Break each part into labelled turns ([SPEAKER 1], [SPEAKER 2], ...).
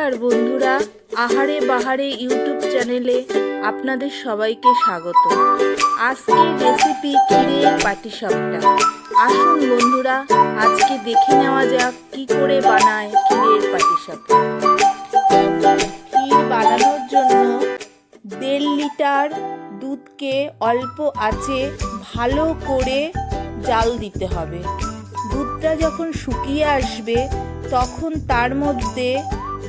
[SPEAKER 1] নমস্কার বন্ধুরা, আহারে বাহারে ইউটিউব চ্যানেলে আপনাদের সবাইকে স্বাগত। আজকের রেসিপি ক্ষীরের পাটিসাপটা। আসুন বন্ধুরা, আজকে দেখে নেওয়া যাক কি করে বানায় ক্ষীরের পাটিসাপটা। ক্ষীর বানানোর জন্য 1.5 লিটার দুধকে অল্প আঁচে ভালো করে জাল দিতে হবে। দুধটা যখন শুকিয়ে আসবে তখন তার মধ্যে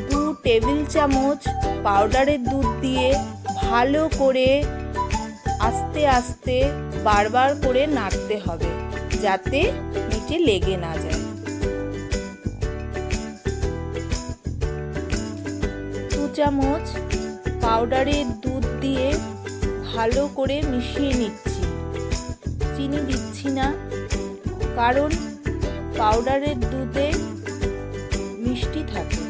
[SPEAKER 1] 2 টেবিল চামচ পাউডারের দুধ দিয়ে ভালো করে আস্তে আস্তে বারবার করে নাড়তে হবে যাতে নিচে লেগে না যায়। 2 চামচ পাউডারের দুধ দিয়ে ভালো করে মিশিয়ে নিচ্ছি। চিনি দিচ্ছি না, কারণ পাউডারের দুধে মিষ্টি থাকে।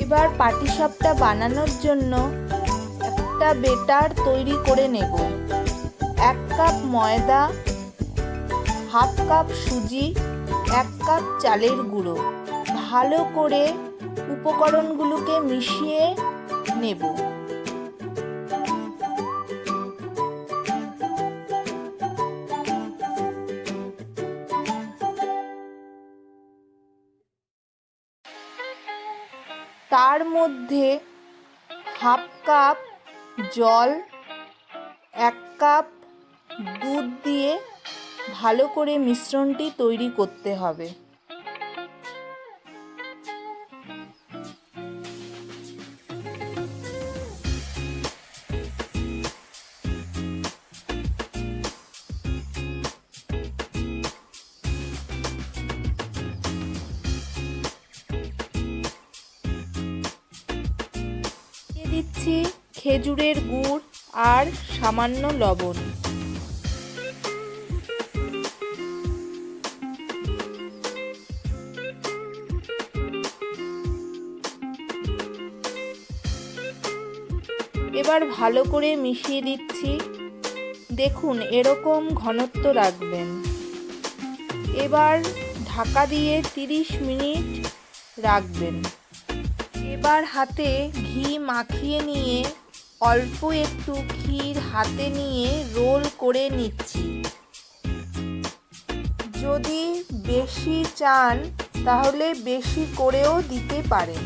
[SPEAKER 1] এবার পাটিসাপটা বানানোর জন্য একটা বেটার তৈরি করে নেব। 1 কাপ ময়দা, 1/2 কাপ সুজি, 1 কাপ চালের গুঁড়ো। ভালো করে উপকরণগুলোকে মিশিয়ে নেব। তার মধ্যে 1/2 কাপ জল, 1 কাপ দুধ দিয়ে ভালো করে মিশ্রণটি তৈরি করতে হবে। দিচ্ছি খেজুরের গুড় আর সামান্য লবণ। এবার ভালো করে মিশিয়ে দিচ্ছি। দেখুন, এরকম ঘনত্ব রাখবেন। এবার ঢাকা দিয়ে 30 মিনিট রাখবেন। এবার হাতে ঘি মাখিয়ে নিয়ে অল্প একটু ক্ষীর হাতে নিয়ে রোল করে নিচ্ছি। যদি বেশি চান তাহলে বেশি করেও দিতে পারেন।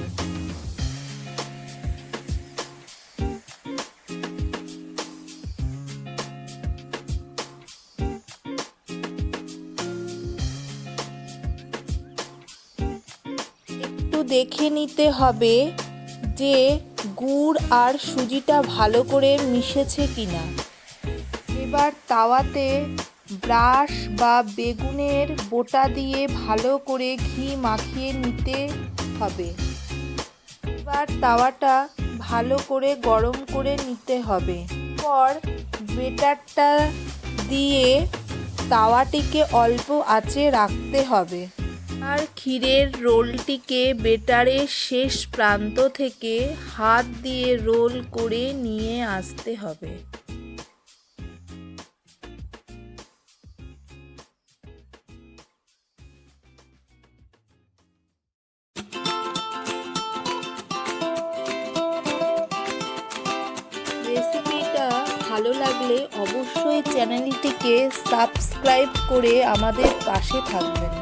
[SPEAKER 1] দেখে নিতে হবে যে গুড় আর সুজিটা ভালো করে মিশেছে কিনা। এবার তাওয়াতে ব্রাশ বা বেগুনের বোটা দিয়ে ভালো করে ঘি মাখিয়ে নিতে হবে। এবার তাওয়াটা ভালো করে গরম করে নিতে হবে। পর বেটারটা দিয়ে তাওয়াটিকে অল্প আঁচে রাখতে হবে আর ক্ষীরের রোলটিকে বেটারের শেষ প্রান্ত থেকে হাত দিয়ে রোল করে নিয়ে আসতে হবে। রেসিপিটা ভালো লাগলে অবশ্যই চ্যানেলটিকে সাবস্ক্রাইব করে আমাদের পাশে থাকবেন।